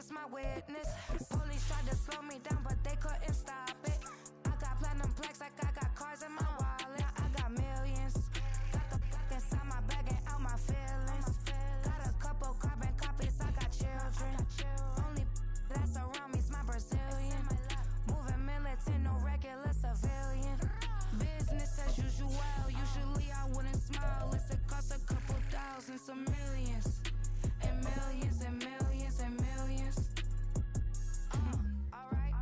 was my witness. Police tried to slow me down, but they couldn't stop it. I got platinum plaques like I got cars in my wallet. I got millions. Got the fuck inside my bag and out my feelings. Got a couple carbon copies, I got children. Only that's around me's my Brazilian. Moving militant, no regular civilian. Business as usual, usually I wouldn't smile. Unless it costs a couple thousands, some millions. And millions and millions and millions. Alright.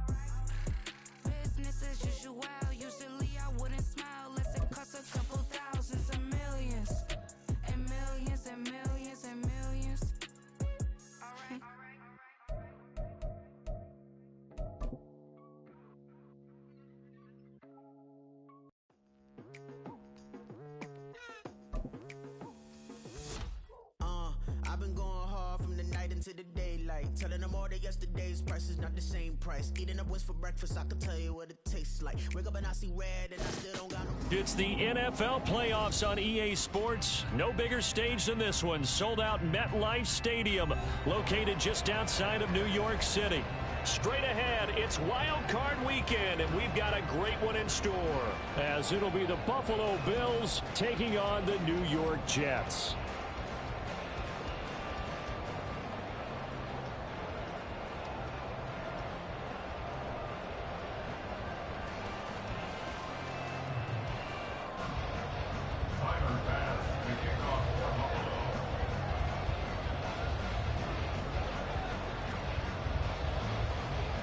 Business as usual, usually I wouldn't smile. Unless it costs a couple thousands and millions. And millions and millions and millions. Alright. I've been going hard from the night into the daylight, telling them all that yesterday's price is not the same price. Eating up what's for breakfast, I can tell you what it tastes like. Wake up and I see red and I still don't got no. It's the NFL playoffs on EA Sports. No bigger stage than this one. Sold out MetLife Stadium, located just outside of New York City. Straight ahead, it's Wild Card Weekend, and we've got a great one in store, as it'll be the Buffalo Bills taking on the New York Jets.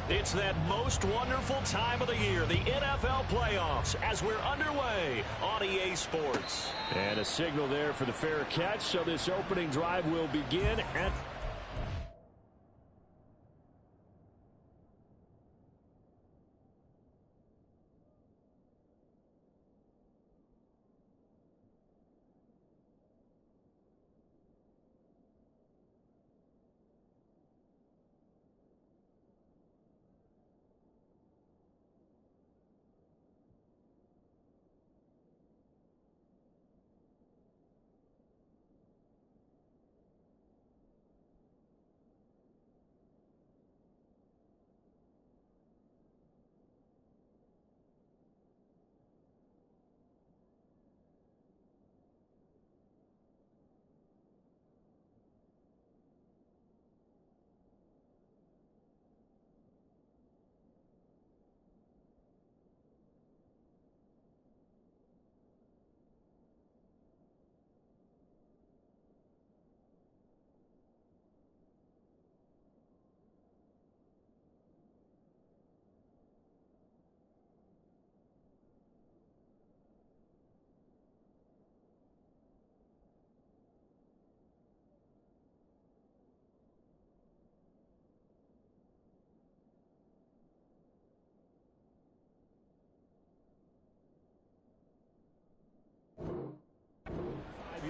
It's that most wonderful time of the year, the NFL playoffs, as we're underway on EA Sports. And a signal there for the fair catch, so this opening drive will begin at...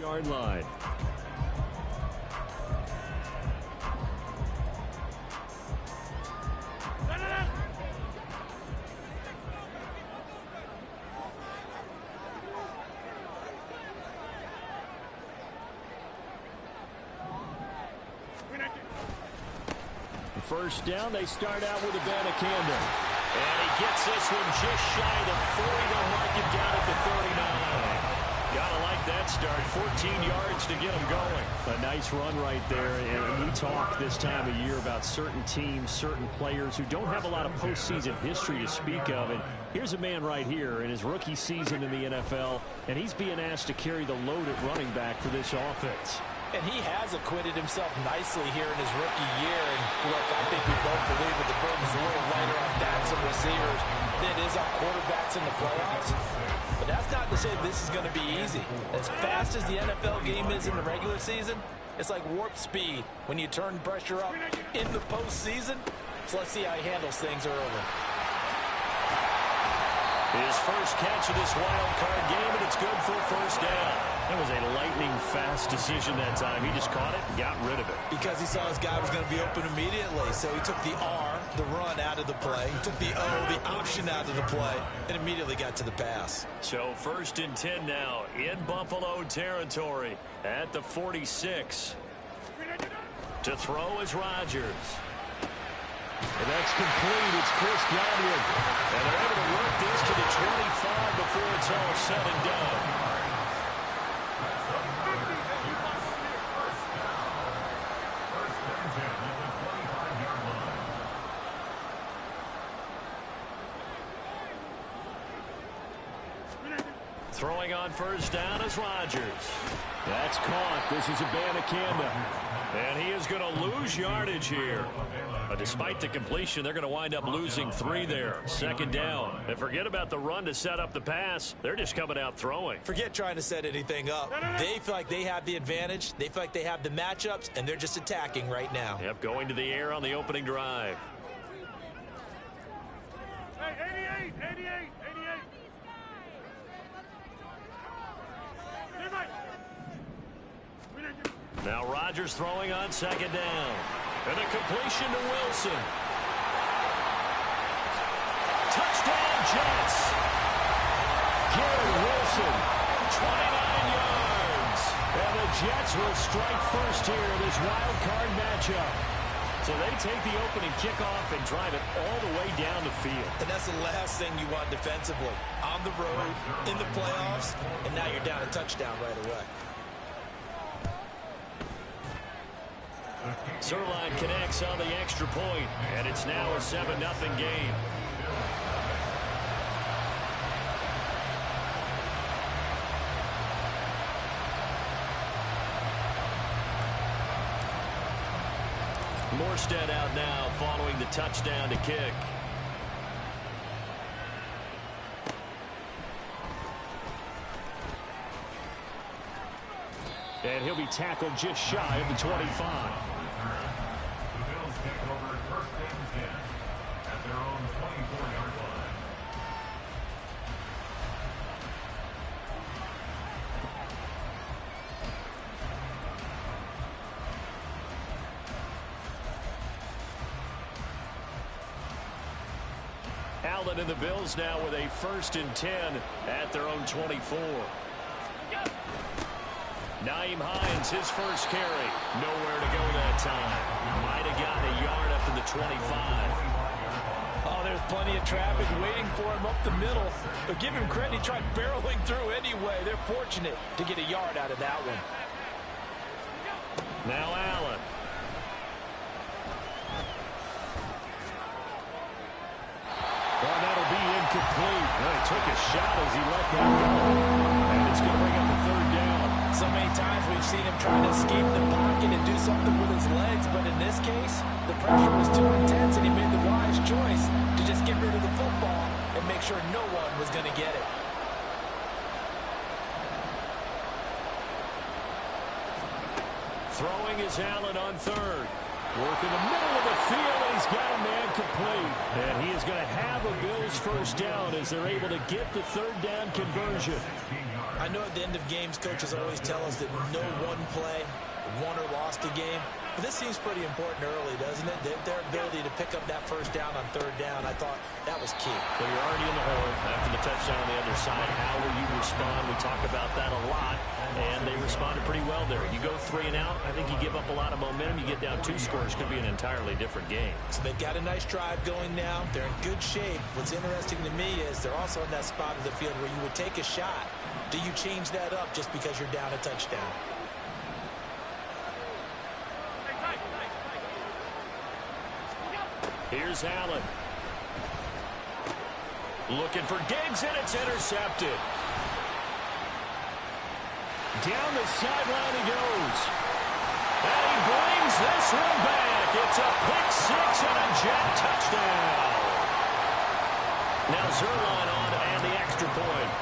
Yard line. The first down, they start out with a Banacanda. And he gets this one just shy of the 40 to mark him down at the 39. Gotta like that start. 14 yards to get him going. A nice run right there. And we talk this time of year about certain teams, certain players who don't have a lot of postseason history to speak of. And here's a man right here in his rookie season in the NFL, and he's being asked to carry the load at running back for this offense. And he has acquitted himself nicely here in his rookie year. And look, I think we both believe that the burden's a little lighter on backs and receivers than it is on quarterbacks in the playoffs. But that's not to say this is going to be easy. As fast as the NFL game is in the regular season, it's like warp speed when you turn pressure up in the postseason. So let's see how he handles things early. His first catch of this wild card game, and it's good for a first down. That was a lightning-fast decision that time. He just caught it and got rid of it. Because he saw his guy was going to be open immediately. So he took the R, the run, out of the play. He took the O, the option, out of the play, and immediately got to the pass. So 1st and 10 now in Buffalo territory at the 46. To throw is Rodgers. And that's complete. It's Chris Godwin. And they're able to work this to the 25 before it's all said and done. Throwing on first down is Rodgers. That's caught. This is Abanikanda. And he is going to lose yardage here. Despite the completion, they're going to wind up losing 3 there. Second down. And forget about the run to set up the pass. They're just coming out throwing. Forget trying to set anything up. They feel like they have the advantage. They feel like they have the matchups, and they're just attacking right now. Yep, going to the air on the opening drive. Hey, 88. Now Rodgers throwing on second down. And a completion to Wilson. Touchdown Jets. Garrett Wilson, 29 yards. And the Jets will strike first here in this wild card matchup. So they take the opening kickoff and drive it all the way down the field. And that's the last thing you want defensively. On the road, in the playoffs, and now you're down a touchdown right away. Zerline connects on the extra point, and it's now a 7-0 game. Morstead out now following the touchdown to kick. And he'll be tackled just shy of the 25. The Bills take over first and 10 at their own 24-yard line. Allen and the Bills now with a 1st and 10 at their own 24. Nyheim Hines, his first carry. Nowhere to go that time. Might have gotten a yard up to the 25. Oh, there's plenty of traffic waiting for him up the middle. But give him credit, he tried barreling through anyway. They're fortunate to get a yard out of that one. Now Allen. Well, that'll be incomplete. Well, he took a shot as he let that go. And it's going to bring up a 3rd down. So many times we've seen him trying to escape the pocket and do something with his legs, but in this case, the pressure was too intense and he made the wise choice to just get rid of the football and make sure no one was going to get it. Throwing is Allen on 3rd. Work in the middle of the field, and he's got a man complete. And he is going to have a Bills first down as they're able to get the 3rd down conversion. I know at the end of games, coaches always tell us that no one play won or lost a game. But this seems pretty important early, doesn't it? Their ability to pick up that first down on 3rd down, I thought that was key. Well, you're already in the hole after the touchdown on the other side. How will you respond? We talk about that a lot, and they responded pretty well there. You go 3 and out, I think you give up a lot of momentum. You get down 2 scores, could be an entirely different game. So they've got a nice drive going now. They're in good shape. What's interesting to me is they're also in that spot of the field where you would take a shot. Do you change that up just because you're down a touchdown? Here's Allen. Looking for Diggs, and it's intercepted. Down the sideline he goes. And he brings this one back. It's a pick 6 and a Jet touchdown. Now Zerline on and the extra point.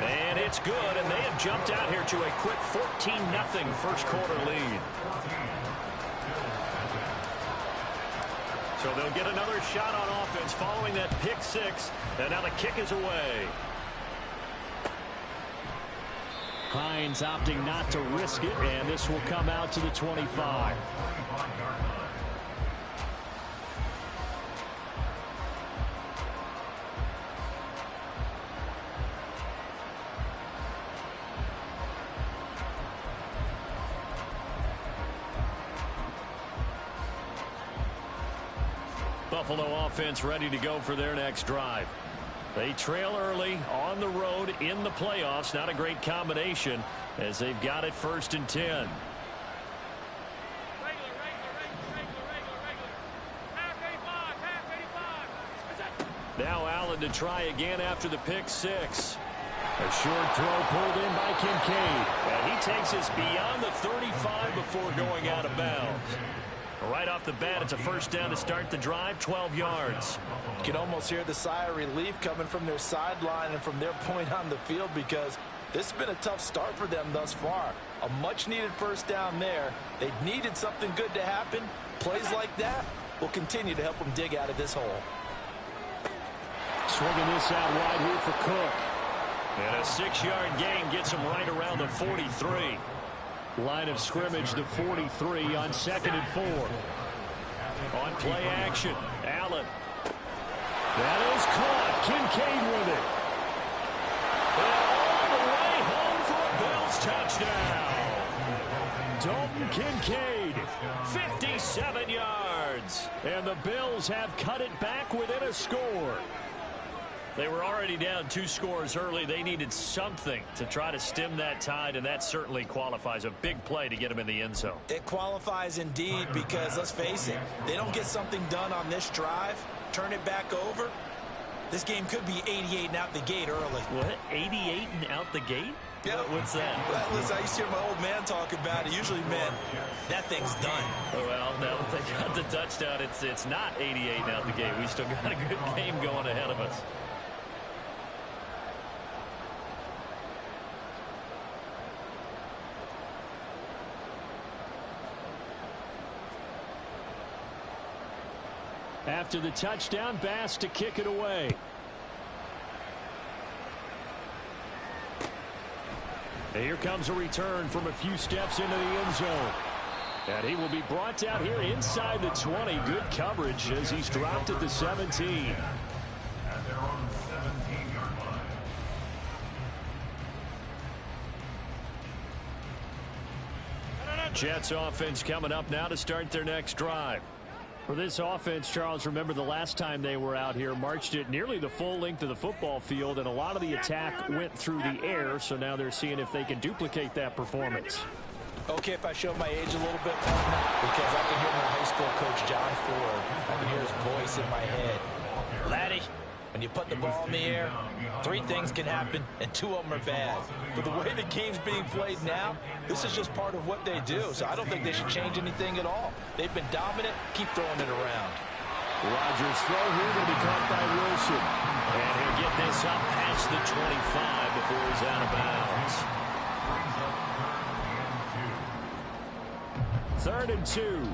And it's good, and they have jumped out here to a quick 14-0 first quarter lead. So they'll get another shot on offense following that pick 6, and now the kick is away. Hines opting not to risk it, and this will come out to the 25. Buffalo offense ready to go for their next drive. They trail early on the road in the playoffs. Not a great combination as they've got it 1st and 10. Now Allen to try again after the pick six. A short throw pulled in by Kincaid. And he takes us beyond the 35 before going out of bounds. Right off the bat, it's a 1st down to start the drive, 12 yards. You can almost hear the sigh of relief coming from their sideline and from their point on the field because this has been a tough start for them thus far. A much-needed 1st down there. They needed something good to happen. Plays like that will continue to help them dig out of this hole. Swinging this out wide here for Cook. And a 6-yard gain gets him right around the 43. Line of scrimmage, the 43 on 2nd and 4. On play action, Allen. That is caught. Kincaid with it. And all the way home for a Bills touchdown. Dalton Kincaid, 57 yards. And the Bills have cut it back within a score. They were already down 2 scores early. They needed something to try to stem that tide, and that certainly qualifies. A big play to get them in the end zone. It qualifies indeed because, let's face it, they don't get something done on this drive, turn it back over, this game could be 88 and out the gate early. What? 88 and out the gate? Yeah. What's that? Well, listen, I used to hear my old man talk about it. Usually meant that thing's done. Oh, well, now that they got the touchdown, it's not 88 and out the gate. We still got a good game going ahead of us. After the touchdown, Bass to kick it away. And here comes a return from a few steps into the end zone. And he will be brought down here inside the 20. Good coverage as he's dropped at the 17. At their own 17-yard line. Jets offense coming up now to start their next drive. For this offense, Charles, remember the last time they were out here, marched it nearly the full length of the football field, and a lot of the attack went through the air, so now they're seeing if they can duplicate that performance. Okay, if I show my age a little bit, because I can hear my high school coach, John Ford. I can hear his voice in my head. Laddie, when you put the ball in the air, 3 things can happen, and 2 of them are bad. But the way the game's being played now, this is just part of what they do. So I don't think they should change anything at all. They've been dominant. Keep throwing it around. Rodgers' throw here will be caught by Wilson. And he'll get this up past the 25 before he's out of bounds. 3rd and 2.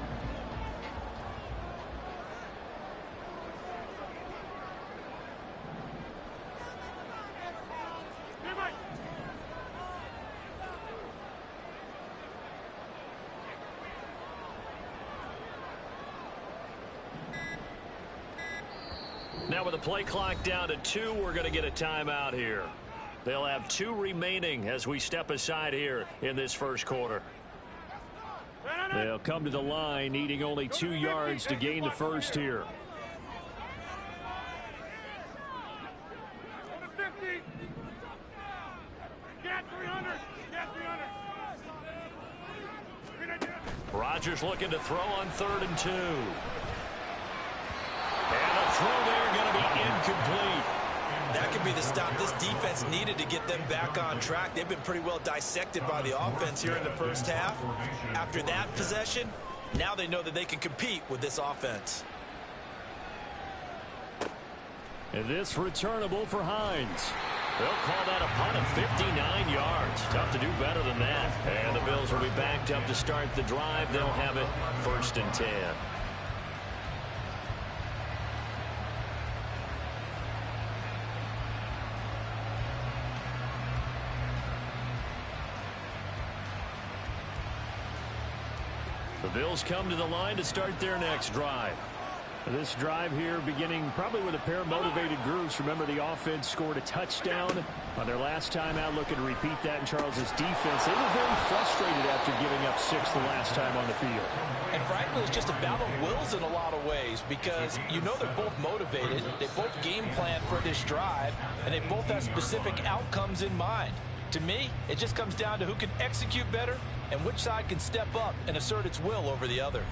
Now with the play clock down to 2, we're going to get a timeout here. They'll have 2 remaining as we step aside here in this first quarter. They'll come to the line needing only 2 yards to gain the first here. Rodgers looking to throw on 3rd and 2. And a throw there going to be incomplete. That could be the stop this defense needed to get them back on track. They've been pretty well dissected by the offense here in the first half. After that possession, now they know that they can compete with this offense. And this returnable for Hines. They'll call that a punt of 59 yards. Tough to do better than that. And the Bills will be backed up to start the drive. They'll have it 1st and 10. The Bills come to the line to start their next drive. This drive here beginning probably with a pair of motivated groups. Remember, the offense scored a touchdown on their last time out, looking to repeat that in Charles's defense. They were very frustrated after giving up 6 the last time on the field. And frankly, it's just a battle of wills in a lot of ways because you know they're both motivated. They both game plan for this drive, and they both have specific outcomes in mind. To me, it just comes down to who can execute better and which side can step up and assert its will over the other.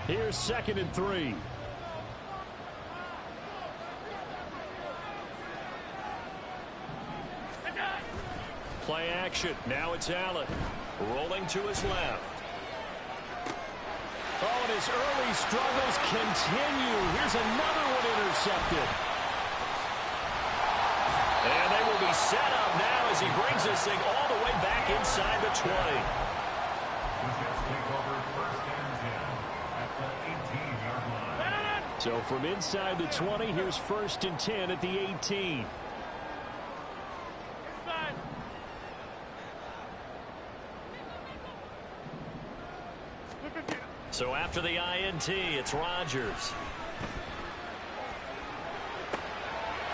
Here's 2nd and 3. Play action. Now it's Allen. Rolling to his left. Oh, and his early struggles continue. Here's another one intercepted. And they will be set up now as he brings this thing all the way back inside the 20. So from inside the 20, here's 1st and 10 at the 18. So after the INT, it's Rodgers.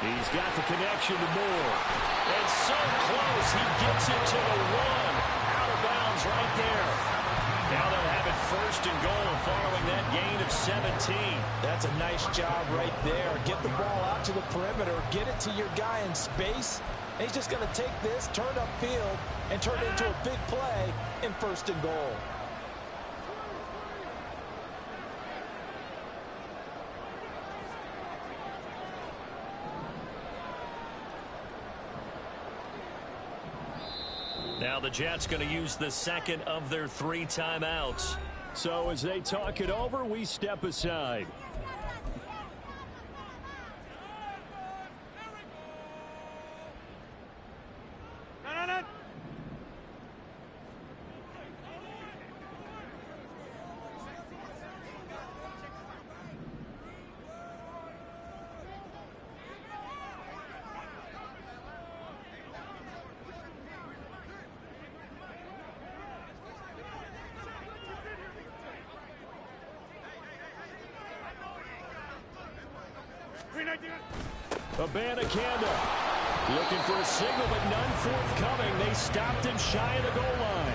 He's got the connection to Moore. And so close, he gets it to the 1. Out of bounds right there. Now they'll have it 1st and goal following that gain of 17. That's a nice job right there. Get the ball out to the perimeter. Get it to your guy in space. And he's just going to take this, turn upfield, and turn it into a big play in 1st and goal. Now the Jets going to use the 2nd of their 3 timeouts. So as they talk it over, we step aside. Abanikanda looking for a signal, but none forthcoming. They stopped him shy of the goal line.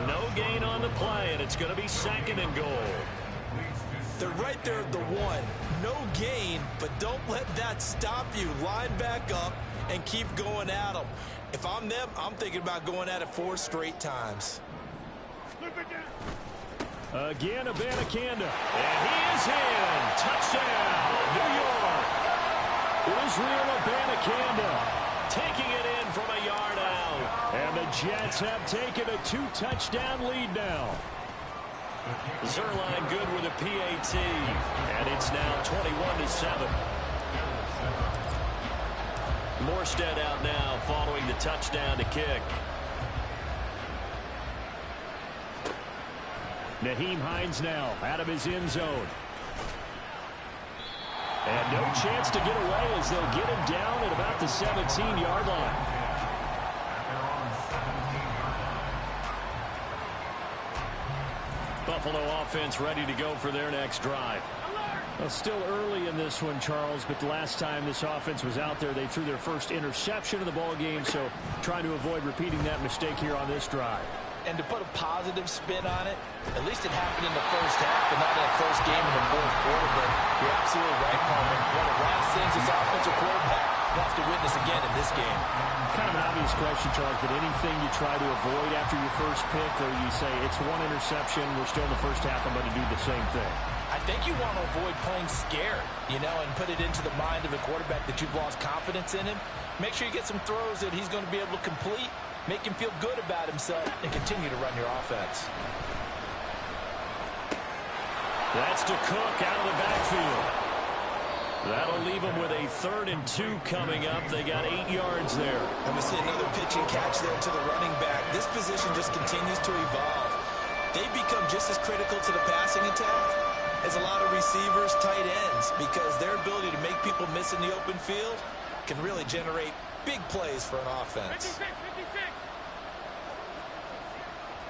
No gain on the play, and it's going to be 2nd and goal. They're right there at the 1. No gain, but don't let that stop you. Line back up and keep going at them. If I'm them, I'm thinking about going at it 4 straight times. Again, Abanikanda. And he is in. Touchdown, New York. Israel Abanikanda taking it in from a yard out. And the Jets have taken a 2-touchdown lead now. Zerline good with a PAT. And it's now 21-7. Morstead out now following the touchdown to kick. Nyheim Hines now out of his end zone. And no chance to get away as they'll get him down at about the 17-yard line. Buffalo offense ready to go for their next drive. Well, still early in this one, Charles, but the last time this offense was out there, they threw their first interception of the ball game, so trying to avoid repeating that mistake here on this drive. And to put a positive spin on it, at least it happened in the 1st half and not in a close game in the 4th quarter. But you're absolutely right, Coleman. One of the last things this offensive quarterback wants to witness again in this game. Kind of an obvious question, Charles, but anything you try to avoid after your first pick, or you say it's 1 interception, we're still in the 1st half, I'm going to do the same thing? I think you want to avoid playing scared, and put it into the mind of the quarterback that you've lost confidence in him. Make sure you get some throws that he's going to be able to complete. Make him feel good about himself and continue to run your offense. That's to Cook out of the backfield. That'll leave them with a 3rd and 2 coming up. They got 8 yards there. And we see another pitch and catch there to the running back. This position just continues to evolve. They become just as critical to the passing attack as a lot of receivers, tight ends, because their ability to make people miss in the open field can really generate big plays for an offense. 56, 56.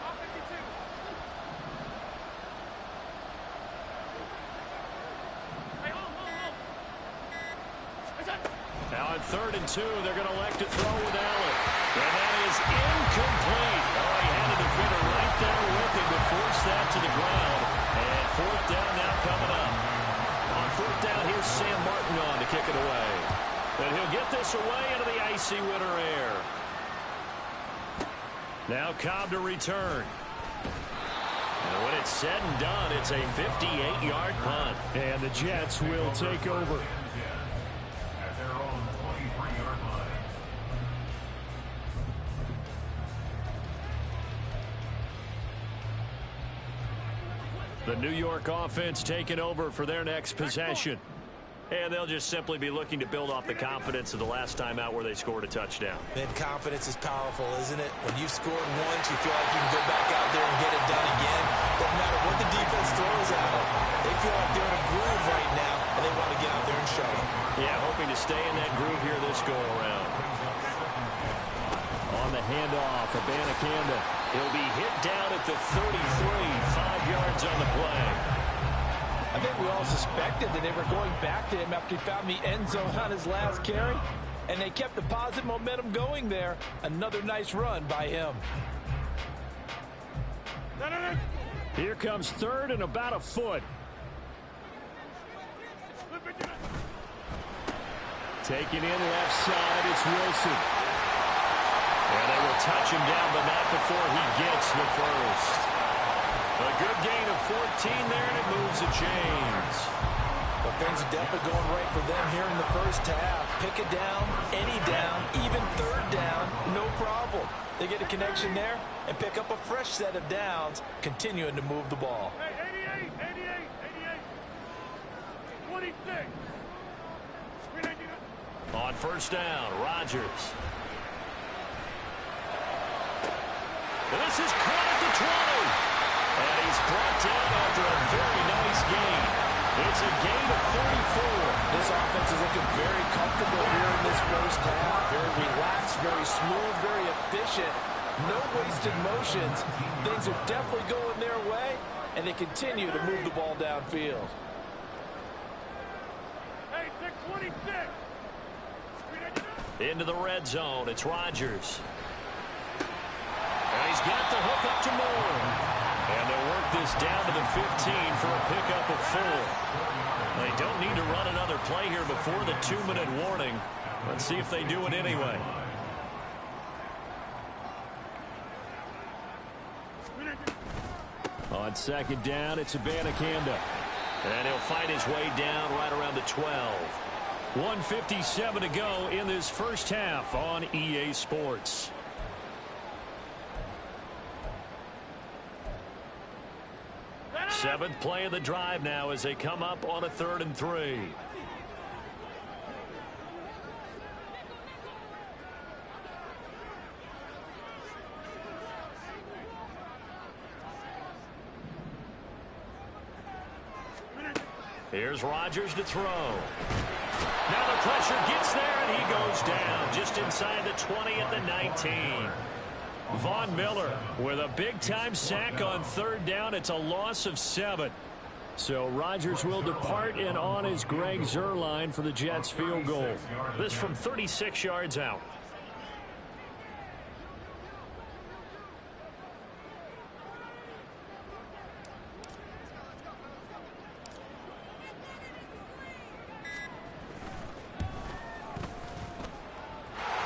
All 52. Hey, hold. Now on 3rd and 2, they're going to elect to throw with Allen. And that is incomplete. Oh, he had a defender right there with him to force that to the ground. And 4th down now coming up. On 4th down, here's Sam Martin on to kick it away. And he'll get this away into the icy winter air. Now Cobb to return. And when it's said and done, it's a 58-yard punt. And the Jets will take over. At their own 23-yard line. The New York offense taking over for their next possession. And they'll just simply be looking to build off the confidence of the last time out where they scored a touchdown. And confidence is powerful, isn't it? When you've scored once, you feel like you can go back out there and get it done again. Doesn't matter what the defense throws at them. They feel like they're in a groove right now, and they want to get out there and show it. Yeah, hoping to stay in that groove here this go-around. On the handoff, Abanikanda. He'll be hit down at the 33, 5 yards on the play. I think we all suspected that they were going back to him after he found the end zone on his last carry, and they kept the positive momentum going there. Another nice run by him. Here comes 3rd and about a foot. Taking in left side, it's Wilson. And they will touch him down, but not before he gets the first. A good gain of 14 there, and it moves the chains. But things are definitely going right for them here in the first half. Pick it down, any down, even 3rd down, no problem. They get a connection there and pick up a fresh set of downs, continuing to move the ball. Hey, 88, 26. On 1st down, Rodgers. And this is caught at the 20. And he's brought down after a very nice gain. It's a gain of 34. This offense is looking very comfortable here in this first half. Very relaxed, very smooth, very efficient. No wasted motions. Things are definitely going their way, and they continue to move the ball downfield. Hey, 626. Into the red zone, it's Rodgers. And he's got the hook up to Moore. And they'll work this down to the 15 for a pickup of 4. They don't need to run another play here before the 2-minute warning. Let's see if they do it anyway. On 2nd down, it's Abanikanda. And he'll fight his way down right around the 12. 1:57 to go in this first half on EA Sports. Seventh play of the drive now as they come up on a 3rd and 3. Here's Rodgers to throw. Now the pressure gets there, and he goes down just inside the 20 at the 19. Von Miller with a big-time sack on 3rd down. It's a loss of 7. So Rodgers will depart, and on is Greg Zuerlein for the Jets field goal. This from 36 yards out.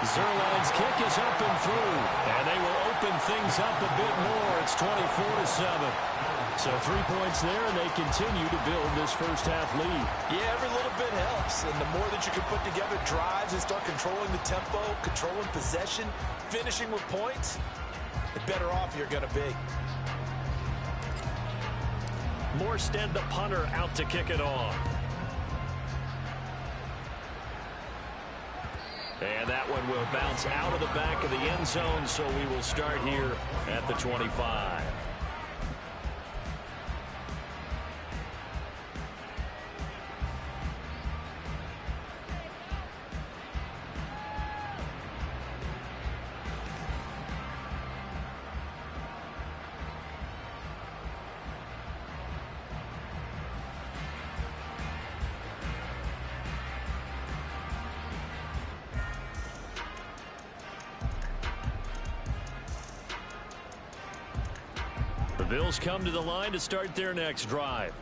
Zuerlein's kick is up and through, and they will open things up a bit more. It's 24-7. So 3 points there, and they continue to build this first half lead. Yeah, every little bit helps, and the more that you can put together drives and start controlling the tempo, controlling possession, finishing with points, the better off you're going to be. Morstead, the punter, out to kick it off. And that one will bounce out of the back of the end zone, so we will start here at the 25. The Bills come to the line to start their next drive.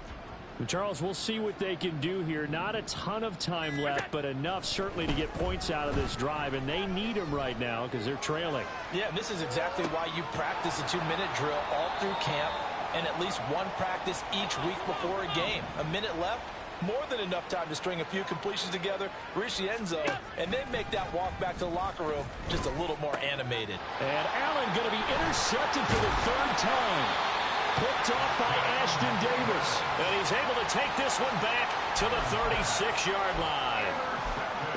And Charles, we'll see what they can do here. Not a ton of time left, but enough certainly to get points out of this drive, and they need them right now because they're trailing. Yeah, this is exactly why you practice a 2-minute drill all through camp and at least one practice each week before a game. A minute left, more than enough time to string a few completions together, reach the end zone, and then make that walk back to the locker room just a little more animated. And Allen going to be intercepted for the third time. Picked off by Ashton Davis. And he's able to take this one back to the 36-yard line.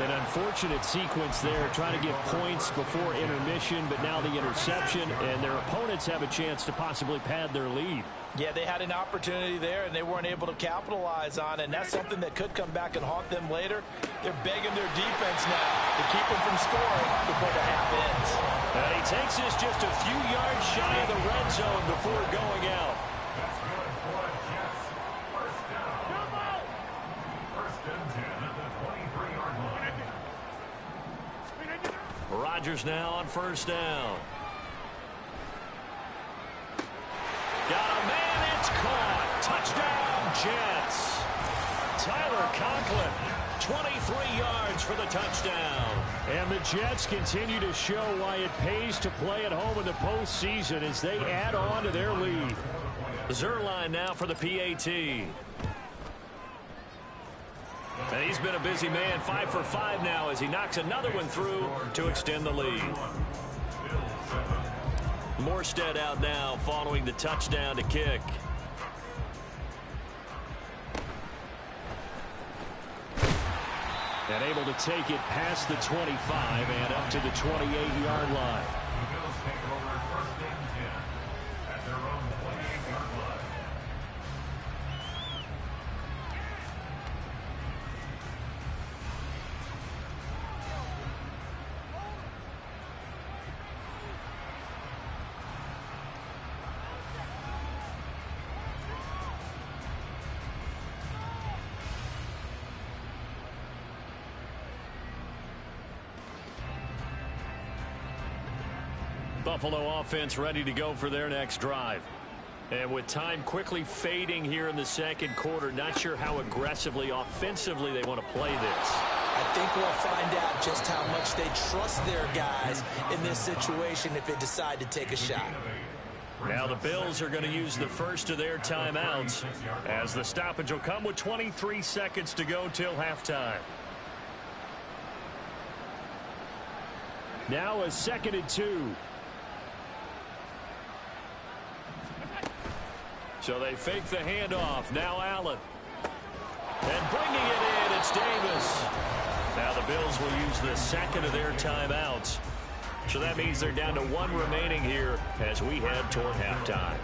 An unfortunate sequence there, trying to get points before intermission, but now the interception, and their opponents have a chance to possibly pad their lead. Yeah, they had an opportunity there, and they weren't able to capitalize on it, and that's something that could come back and haunt them later. They're begging their defense now to keep them from scoring before the half ends. And he takes this just a few yards shy of the red zone before going out. That's good for the Jets. First down. First and 10 at the 23-yard line. Rodgers now on first down. Got a man, it's caught. Touchdown, Jets. Tyler Conklin, 23 yards for the touchdown. And the Jets continue to show why it pays to play at home in the postseason as they add on to their lead. Zerline now for the PAT. And he's been a busy man, 5 for 5 now as he knocks another one through to extend the lead. Morstead out now following the touchdown to kick. And able to take it past the 25 and up to the 28-yard line. The Bills take over first and 10 at their own 28-yard line. Buffalo offense ready to go for their next drive. And with time quickly fading here in the second quarter, not sure how aggressively, offensively they want to play this. I think we'll find out just how much they trust their guys in this situation if they decide to take a shot. Now the Bills are going to use the first of their timeouts as the stoppage will come with 23 seconds to go till halftime. Now a 2nd and 2. So they fake the handoff. Now Allen. And bringing it in, it's Davis. Now the Bills will use the second of their timeouts. So that means they're down to 1 remaining here as we head toward halftime.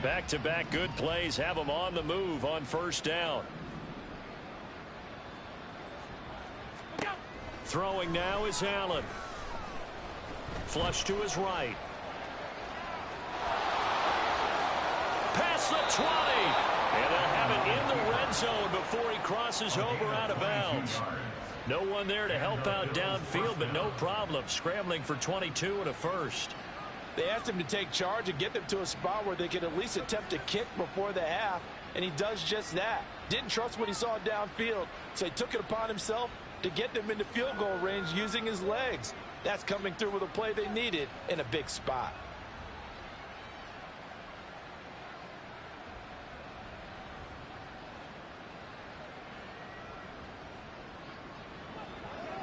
Back-to-back good plays have them on the move on first down. Throwing now is Allen. Flush to his right. Past the 20. And they'll have it in the red zone before he crosses over out of bounds. No one there to help out downfield, but no problem. Scrambling for 22 and a first. They asked him to take charge and get them to a spot where they could at least attempt to kick before the half, and he does just that. Didn't trust what he saw downfield, so he took it upon himself to get them into field goal range using his legs. That's coming through with a play they needed in a big spot.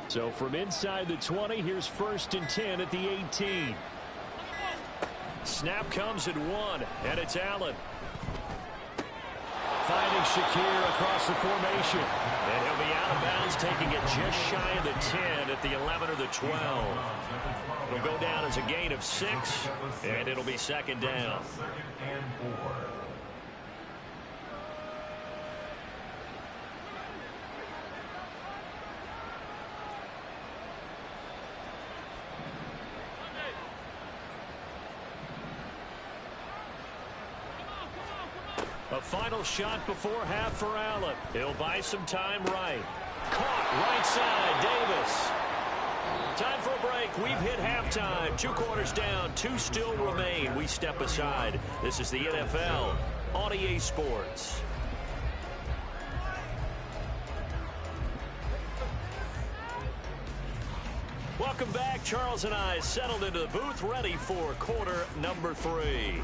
So from inside the 20, here's 1st and 10 at the 18. Snap comes at 1, and it's Allen. Finding Shakir across the formation. And he'll be out of bounds, taking it just shy of the 10 at the 11 or the 12. It'll go down as a gain of 6, and it'll be 2nd down. 2nd and 4. final shot before half for Allen. He'll buy some time right. Caught right side, Davis. Time for a break. We've hit halftime. 2 quarters down. 2 still remain. We step aside. This is the NFL on EA Sports. Welcome back. Charles and I settled into the booth, ready for quarter number 3.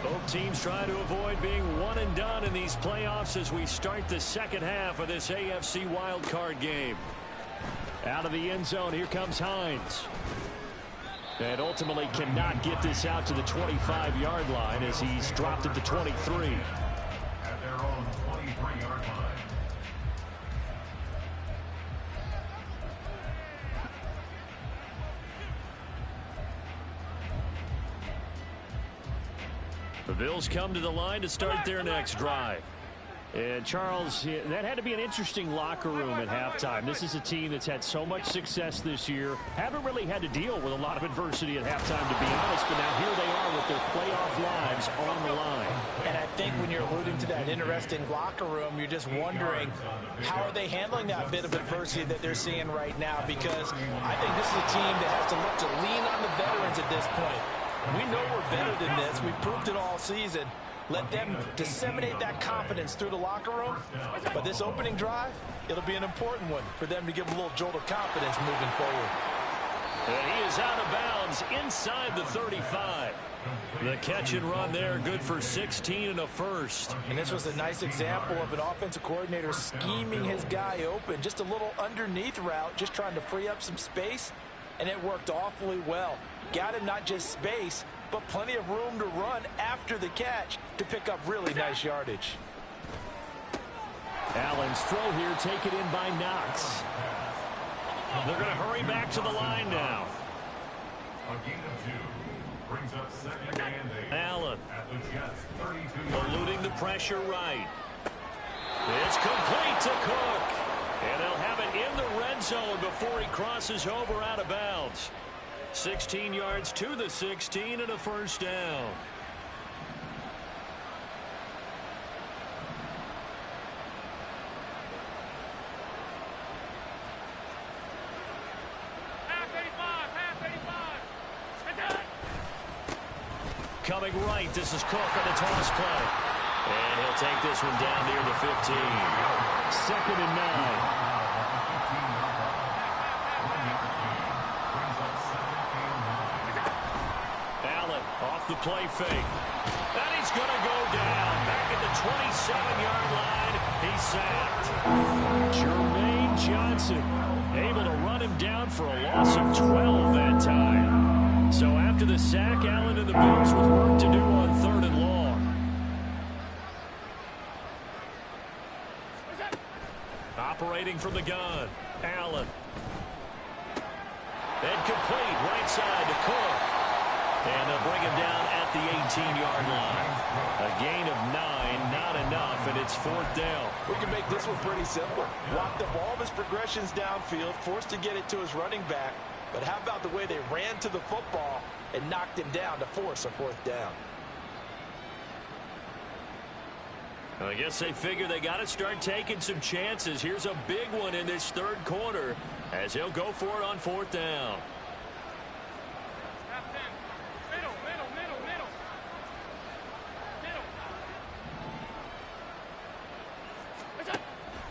Both teams try to avoid being one and done in these playoffs as we start the second half of this AFC wildcard game. Out of the end zone, here comes Hines. And ultimately cannot get this out to the 25-yard line as he's dropped at the 23. At their own 23-yard line. The Bills come to the line to start their next drive. And Charles, that had to be an interesting locker room at halftime. This is a team that's had so much success this year. Haven't really had to deal with a lot of adversity at halftime, to be honest. But now here they are with their playoff lives on the line. And I think when you're alluding to that interesting locker room, you're just wondering how are they handling that bit of adversity that they're seeing right now? Because I think this is a team that has to look to lean on the veterans at this point. We know we're better than this. We've proved it all season. Let them disseminate that confidence through the locker room. But this opening drive, it'll be an important one for them to give a little jolt of confidence moving forward. And he is out of bounds inside the 35. The catch and run there, good for 16 and a first. And this was a nice example of an offensive coordinator scheming his guy open. Just a little underneath route, just trying to free up some space. And it worked awfully well. Got him not just space, but plenty of room to run after the catch to pick up really nice yardage. Allen's throw here taken in by Knox. They're going to hurry back to the line now. A gain of 2 brings up 2nd and 8. Allen At the Jets' 32-yard line. eluding the pressure right. It's complete to Cook. And they'll have it in the red zone before he crosses over out of bounds. 16 yards to the 16 and a first down. Coming right, this is Cook on the toss play. And he'll take this one down near the 15. 2nd and 9. Allen off the play fake. And he's going to go down. Back at the 27-yard line. He's sacked. Jermaine Johnson able to run him down for a loss of 12 that time. So after the sack, Allen and the Bills with work to do on 3rd and long. Operating from the gun, Allen. And complete right side to Cook. And they'll bring him down at the 18-yard line. A gain of 9, not enough, and it's 4th down. We can make this one pretty simple. Blocked up all of his progressions downfield, forced to get it to his running back. But how about the way they ran to the football and knocked him down to force a 4th down? I guess they figure they got to start taking some chances. Here's a big one in this 3rd quarter as he'll go for it on 4th down.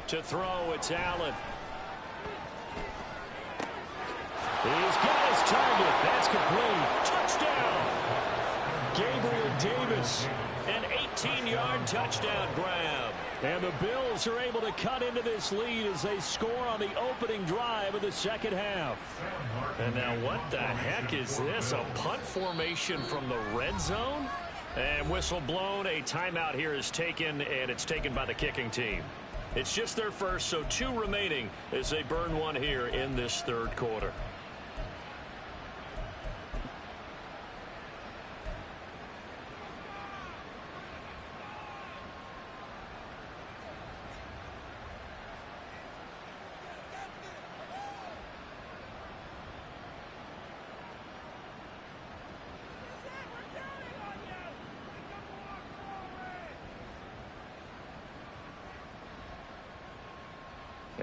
To throw, it's Allen. He's got his target. That's complete. Touchdown. Gabriel Davis. An 18-yard touchdown grab. And the Bills are able to cut into this lead as they score on the opening drive of the second half. And now what the heck is this? A punt formation from the red zone? And whistle blown. A timeout here is taken, and it's taken by the kicking team. It's just their first, so 2 remaining as they burn one here in this 3rd quarter.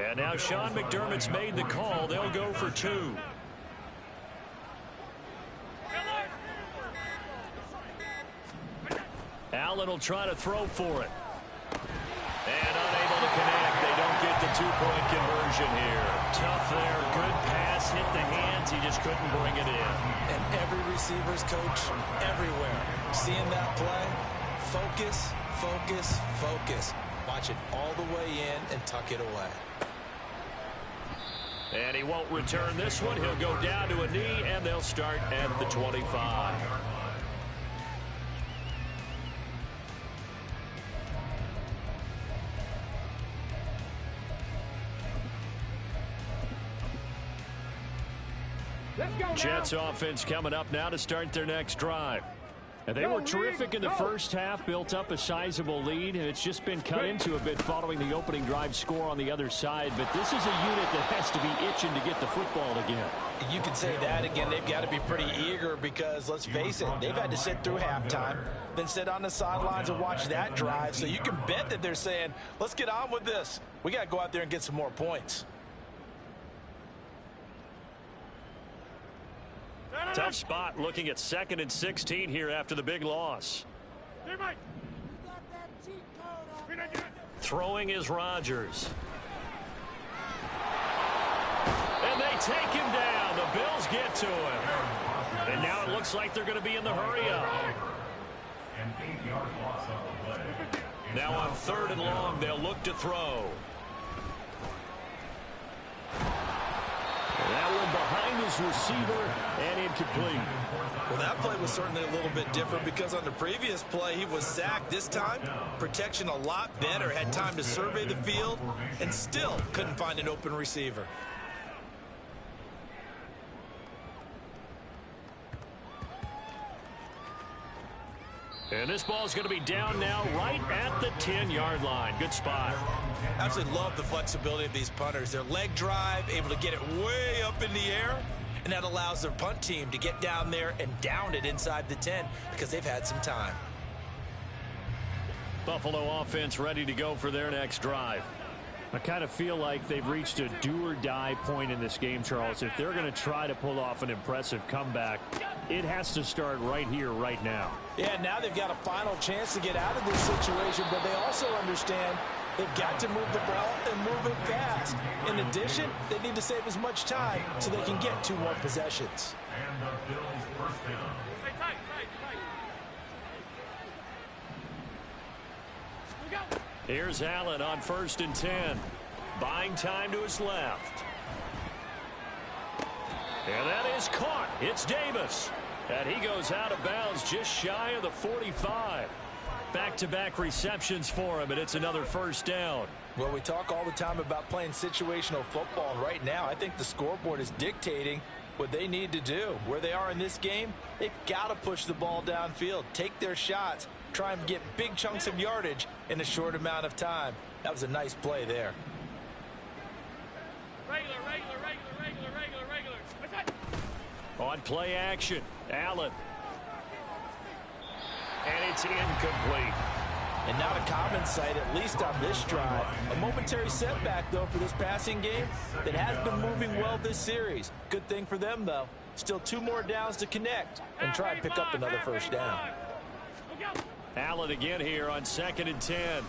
And now Sean McDermott's made the call. They'll go for 2. Allen will try to throw for it. And unable to connect. They don't get the 2-point conversion here. Tough there. Good pass. Hit the hands. He just couldn't bring it in. And every receiver's coach everywhere. Seeing that play, focus, focus, focus. Watch it all the way in and tuck it away. And he won't return this one. He'll go down to a knee, and they'll start at the 25. Jets offense coming up now to start their next drive. And they were terrific in the first half, built up a sizable lead, and it's just been cut into a bit following the opening drive score on the other side. But this is a unit that has to be itching to get the football again. You can say that again. They've got to be pretty eager because, let's face it, they've had to sit through halftime, then sit on the sidelines and watch that drive. So you can bet that they're saying, let's get on with this. We got to go out there and get some more points. Tough spot looking at 2nd and 16 here after the big loss. Throwing is Rodgers. And they take him down. The Bills get to him. And now it looks like they're going to be in the hurry-up. Now on 3rd and long, they'll look to throw. That one behind his receiver and incomplete. Well, that play was certainly a little bit different because on the previous play, he was sacked. This time, protection a lot better. Had time to survey the field and still couldn't find an open receiver. And this ball is going to be down now right at the 10-yard line. Good spot. Absolutely love the flexibility of these punters. Their leg drive, able to get it way up in the air, and that allows their punt team to get down there and down it inside the 10 because they've had some time. Buffalo offense ready to go for their next drive. I kind of feel like they've reached a do-or-die point in this game, Charles. If they're going to try to pull off an impressive comeback, it has to start right here, right now. Yeah, now they've got a final chance to get out of this situation, but they also understand they've got to move the ball and move it fast. In addition, they need to save as much time so they can get 2 more possessions. And the Bills first down. Here's Allen on 1st and 10. Buying time to his left. And that is caught. It's Davis. And he goes out of bounds just shy of the 45. Back-to-back receptions for him, and it's another first down. Well, we talk all the time about playing situational football. Right now, I think the scoreboard is dictating what they need to do. Where they are in this game, they've got to push the ball downfield, take their shots, try and get big chunks of yardage in a short amount of time. That was a nice play there. Regular. On play action, Allen. And it's incomplete. And not a common sight, at least on this drive. A momentary setback, though, for this passing game that has been moving well this series. Good thing for them, though. Still 2 more downs to connect and try and pick up another first down. Allen again here on 2nd and 10.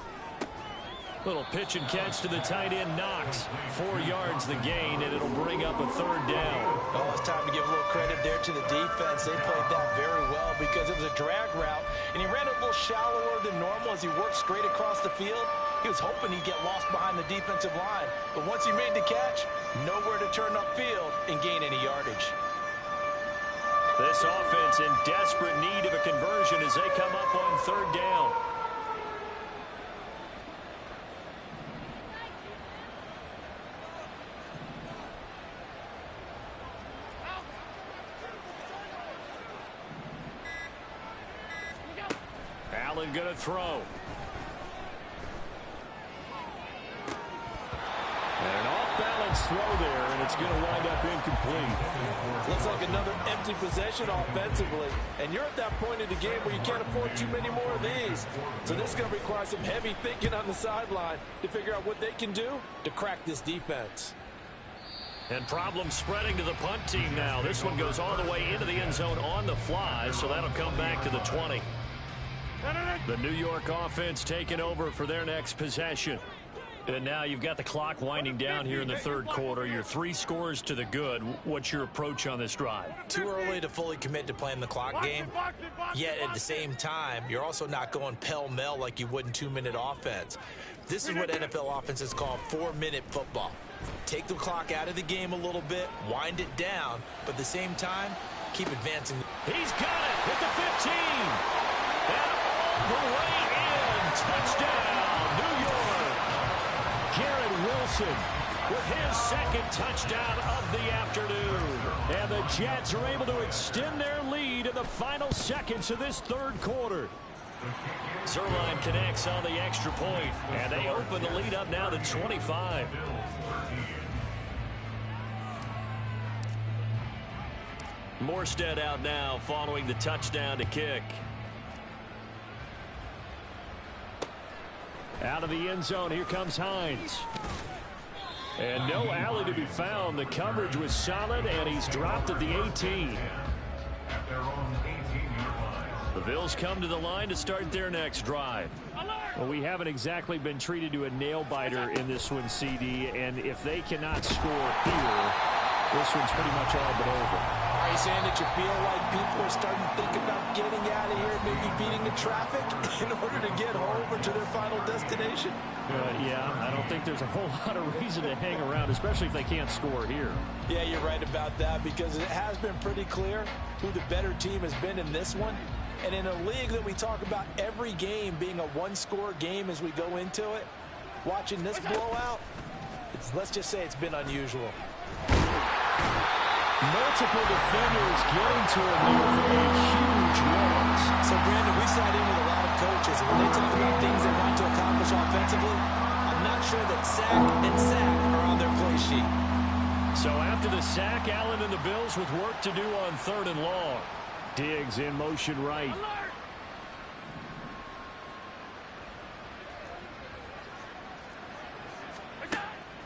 Little pitch and catch to the tight end, Knox. 4 yards the gain, and it'll bring up a 3rd down. Oh, it's time to give a little credit there to the defense. They played that very well because it was a drag route, and he ran it a little shallower than normal as he worked straight across the field. He was hoping he'd get lost behind the defensive line, but once he made the catch, nowhere to turn upfield and gain any yardage. This offense in desperate need of a conversion as they come up on 3rd down. Allen going to throw. And an off-balance throw there, and it's going to wind up incomplete. Looks like another empty possession offensively. And you're at that point in the game where you can't afford too many more of these. So this is going to require some heavy thinking on the sideline to figure out what they can do to crack this defense. And problems spreading to the punt team now. This one goes all the way into the end zone on the fly, so that'll come back to the 20. The New York offense taking over for their next possession. And now you've got the clock winding down here in the third quarter. You're 3 scores to the good. What's your approach on this drive? Too early to fully commit to playing the clock game. Yet at the same time, you're also not going pell-mell like you would in 2-minute offense. This is what NFL offenses call 4-minute football. Take the clock out of the game a little bit, wind it down, but at the same time, keep advancing. He's got it with the 15. And all the way in. Touchdown, New York. Garrett Wilson with his second touchdown of the afternoon. And the Jets are able to extend their lead in the final seconds of this third quarter. Zerline connects on the extra point, and they open the lead up now to 25. Morstead out now following the touchdown to kick. Out of the end zone, here comes Hines. And no alley to be found. The coverage was solid, and he's dropped at the 18. At their own 18-yard line. The Bills come to the line to start their next drive. Well, we haven't exactly been treated to a nail-biter in this one, CD, and if they cannot score here, this one's pretty much all but over. Are you saying that you feel like people are starting to think about getting out of here, maybe beating the traffic in order to get home or to their final destination? Yeah, I don't think there's a whole lot of reason to hang around, especially if they can't score here. Yeah, you're right about that, because it has been pretty clear who the better team has been in this one. And in a league that we talk about every game being a one-score game as we go into it, watching this blowout, let's just say it's been unusual. Multiple defenders getting to him there for a huge loss. So, Brandon, we sat in with a lot of coaches, and when they talk about things they want to accomplish offensively, I'm not sure that sack and sack are on their play sheet. So after the sack, Allen and the Bills with work to do on 3rd and long. Diggs in motion right.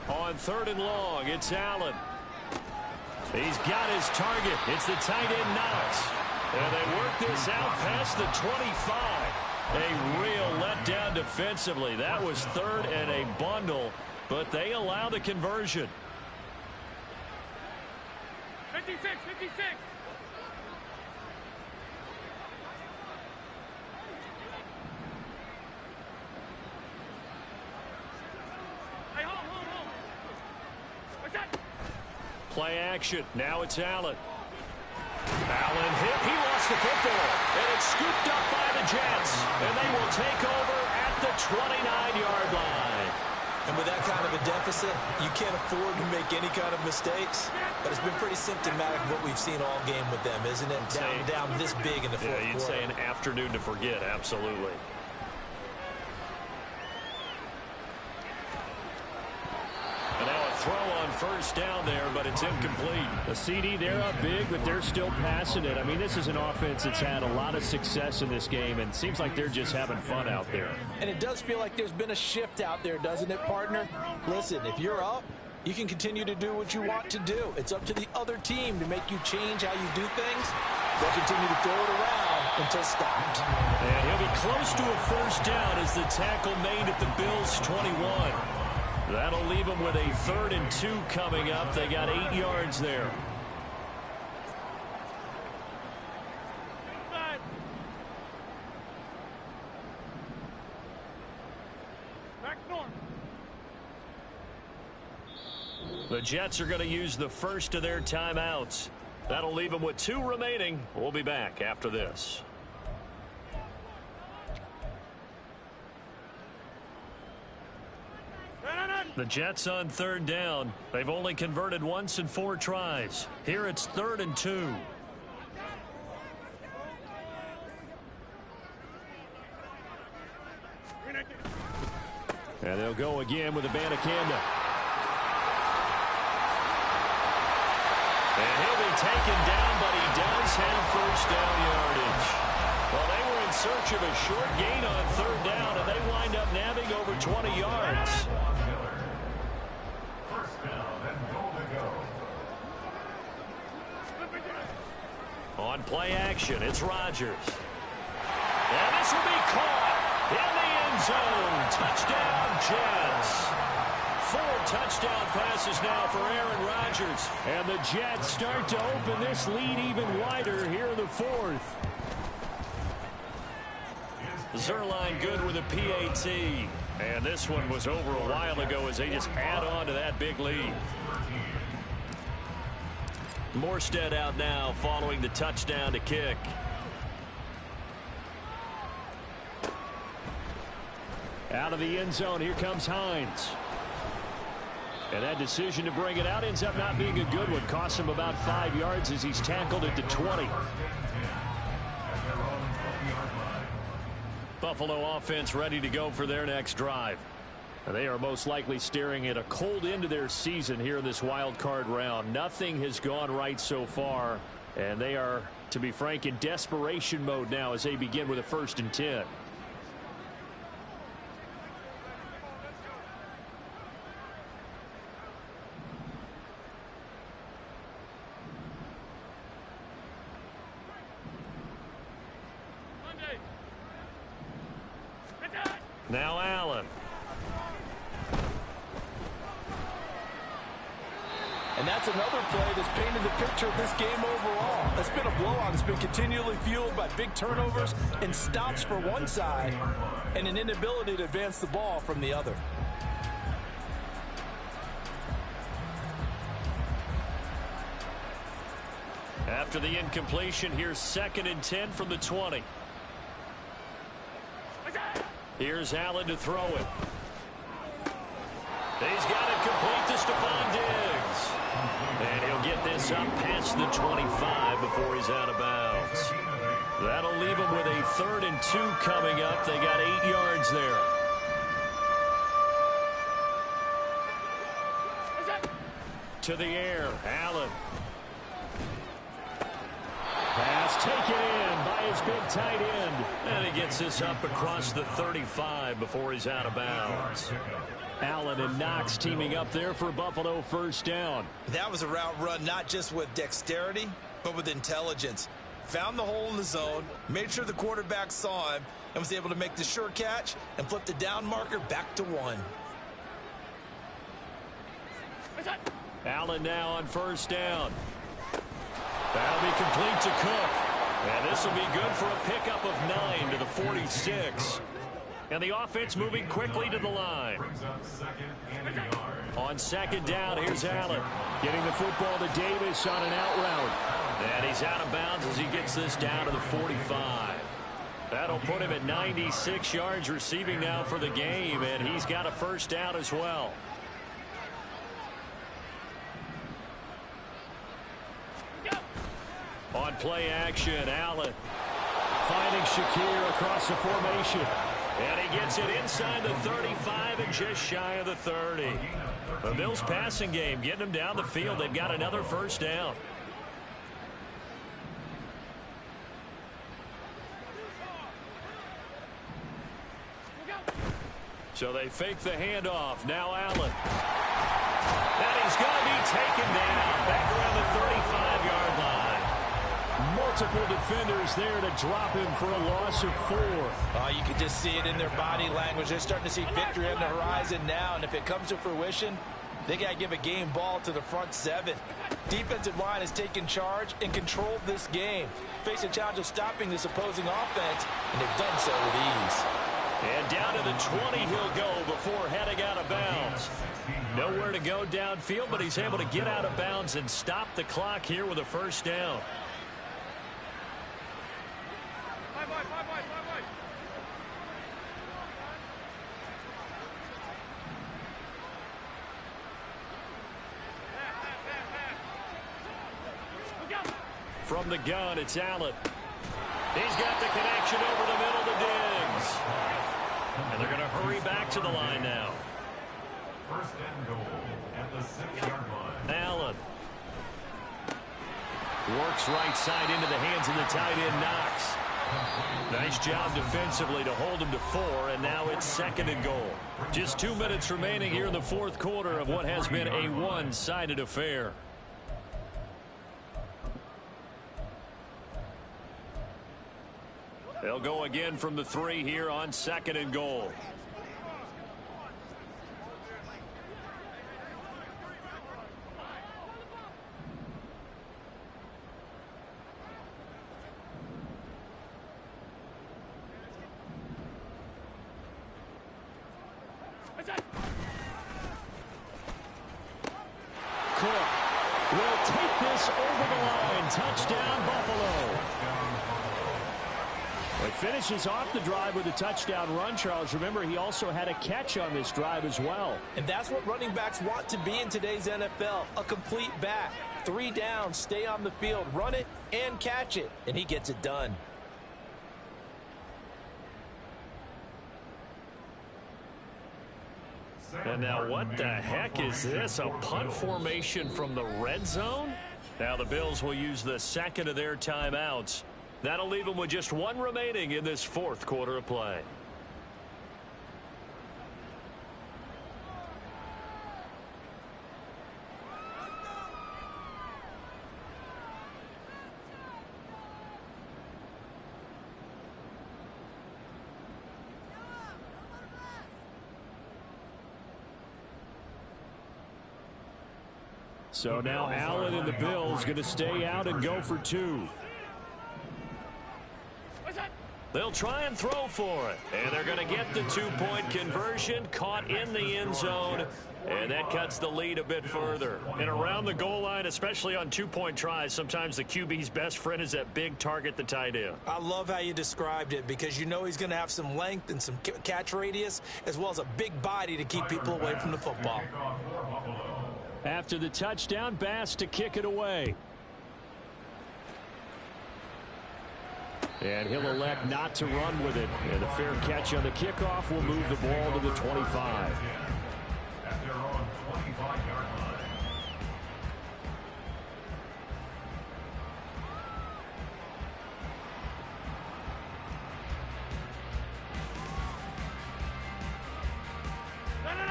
On 3rd and long, it's Allen. He's got his target. It's the tight end Knox. And they work this out past the 25. A real letdown defensively. That was 3rd and a bundle, but they allow the conversion. 56. Hey, hold. What's that? Play action. Now it's Allen. Allen hit. He lost the football. And it's scooped up by the Jets. And they will take over at the 29-yard line. And with that kind of a deficit, you can't afford to make any kind of mistakes. But it's been pretty symptomatic of what we've seen all game with them, isn't it? Down this big in the fourth quarter. Yeah, you'd say an afternoon to forget. Absolutely. And now a throw on 1st down there, but it's incomplete. The CD, they're up big, but they're still passing it. I mean, this is an offense that's had a lot of success in this game, and it seems like they're just having fun out there. And it does feel like there's been a shift out there, doesn't it, partner? Listen, if you're up, you can continue to do what you want to do. It's up to the other team to make you change how you do things. They'll continue to throw it around until stopped. And he'll be close to a 1st down as the tackle made at the Bills' 21. That'll leave them with a 3rd and 2 coming up. They got 8 yards there. Back north. The Jets are going to use the first of their timeouts. That'll leave them with 2 remaining. We'll be back after this. The Jets on 3rd down. They've only converted once in 4 tries. Here it's 3rd and 2. And they'll go again with Abanikanda. And he'll be taken down, but he does have first down yardage. Well, they were in search of a short gain on third down, and they wind up nabbing over 20 yards. First down and goal to go. On play action, it's Rodgers. And this will be caught in the end zone. Touchdown, Jets. 4 touchdown passes now for Aaron Rodgers. And the Jets start to open this lead even wider here in the fourth. Zerline good with a PAT. And this one was over a while ago as they just add on to that big lead. Morstead out now following the touchdown to kick. Out of the end zone, here comes Hines. And that decision to bring it out ends up not being a good one. Costs him about 5 yards as he's tackled at the 20. Buffalo offense ready to go for their next drive. They are most likely staring at a cold end to their season here in this wild card round. Nothing has gone right so far, and they are, to be frank, in desperation mode now as they begin with a 1st and 10. Now Allen. And that's another play that's painted the picture of this game overall. It's been a blowout. It's been continually fueled by big turnovers and stops for one side and an inability to advance the ball from the other. After the incompletion, here's 2nd and 10 from the 20. Here's Allen to throw it. He's got it complete to Stephon Diggs. And he'll get this up past the 25 before he's out of bounds. That'll leave him with a 3rd and 2 coming up. They got 8 yards there. To the air, Allen. Pass taken in by his big tight end. And he gets this up across the 35 before he's out of bounds. Allen and Knox teaming up there for Buffalo 1st down. That was a route run not just with dexterity, but with intelligence. Found the hole in the zone, made sure the quarterback saw him, and was able to make the sure catch and flip the down marker back to 1. Allen now on 1st down. That'll be complete to Cook. And this will be good for a pickup of 9 to the 46. And the offense moving quickly to the line. On 2nd down, here's Allen. Getting the football to Davis on an out route. And he's out of bounds as he gets this down to the 45. That'll put him at 96 yards receiving now for the game. And he's got a 1st down as well. On play action, Allen finding Shakir across the formation. And he gets it inside the 35 and just shy of the 30. The Bills passing game getting them down the field. They've got another 1st down. So they fake the handoff. Now Allen. And he's going to be taken down back around the 35-yard line. Multiple defenders there to drop him for a loss of 4. You can just see it in their body language. They're starting to see victory on the horizon now, and if it comes to fruition, they got to give a game ball to the front 7. Defensive line has taken charge and controlled this game. Face a challenge of stopping this opposing offense, and they've done so with ease. And down to the 20 he'll go before heading out of bounds. Nowhere to go downfield, but he's able to get out of bounds and stop the clock here with a 1st down. From the gun, it's Allen. He's got the connection over the middle to Diggs. And they're going to hurry back to the line now. 1st and goal at the 6-yard line. Allen. Works right side into the hands of the tight end, Knox. Nice job defensively to hold him to 4, and now it's 2nd and goal. Just 2 minutes remaining here in the 4th quarter of what has been a one-sided affair. They'll go again from the 3 here on 2nd and goal. Cook will take this over the line. Touchdown, Buffalo. Well, he finishes off the drive with a touchdown run, Charles. Remember, he also had a catch on this drive as well. And that's what running backs want to be in today's NFL, a complete back. 3 down, stay on the field, run it, and catch it. And he gets it done. And now what the heck is this? A punt formation from the red zone? Now the Bills will use the 2nd of their timeouts. That'll leave them with just 1 remaining in this 4th quarter of play. So now Allen and the Bills going to stay out and go for 2. They'll try and throw for it. And they're going to get the 2-point conversion, caught in the end zone. And that cuts the lead a bit further. And around the goal line, especially on 2-point tries, sometimes the QB's best friend is that big target, the tight end. I love how you described it because you know he's going to have some length and some catch radius as well as a big body to keep people away from the football. After the touchdown, Bass to kick it away. And he'll elect not to run with it. And the fair catch on the kickoff will move the ball to the 25. At their own 25-yard line.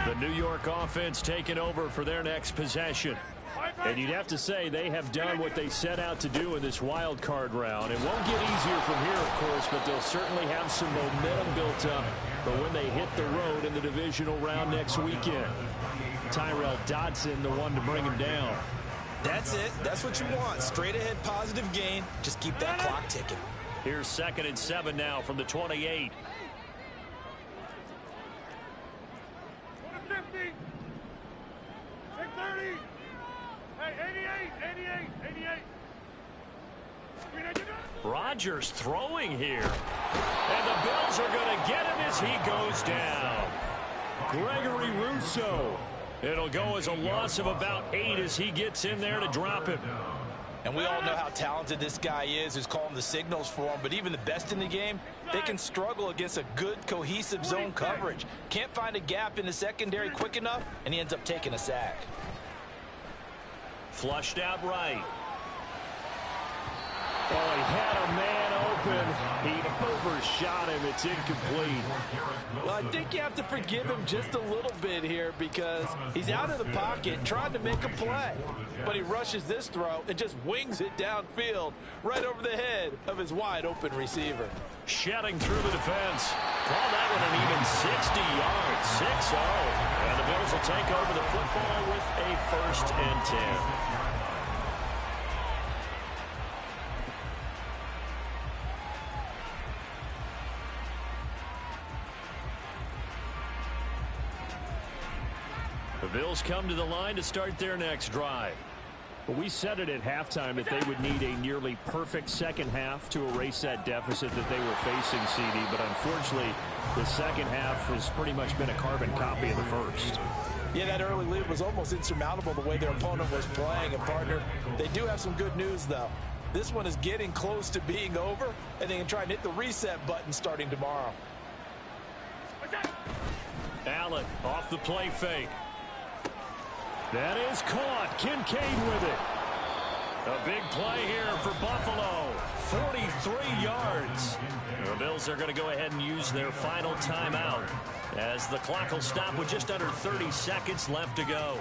The New York offense taking over for their next possession. And you'd have to say they have done what they set out to do in this wild card round. It won't get easier from here, of course, but they'll certainly have some momentum built up for when they hit the road in the divisional round next weekend. Tyrell Dodson, the one to bring him down. That's it. That's what you want. Straight ahead positive gain. Just keep that clock ticking. Here's 2nd and 7 now from the 28. 50. Take 30. Hey, 88. Rodgers throwing here. And the Bills are going to get him as he goes down. Gregory Rousseau. It'll go as a loss of about 8 as he gets in there to drop him. And we all know how talented this guy is who's calling the signals for him. But even the best in the game, they can struggle against a good, cohesive zone coverage. Can't find a gap in the secondary quick enough, and he ends up taking a sack. Flushed out right. Oh, he had a man open. He overshot him. It's incomplete. Well, I think you have to forgive him just a little bit here because he's out of the pocket trying to make a play. But he rushes this throw and just wings it downfield right over the head of his wide-open receiver. Shedding through the defense. Call that one an even 60 yards. 6-0. And the Bills will take over the football with a 1st and 10. The Bills come to the line to start their next drive. But we said it at halftime that they would need a nearly perfect second half to erase that deficit that they were facing, CD. But unfortunately, the second half has pretty much been a carbon copy of the first. Yeah, that early lead was almost insurmountable the way their opponent was playing. And, partner, they do have some good news, though. This one is getting close to being over, and they can try and hit the reset button starting tomorrow. Allen off the play fake. That is caught. Kincaid with it. A big play here for Buffalo. 43 yards. The Bills are going to go ahead and use their final timeout as the clock will stop with just under 30 seconds left to go.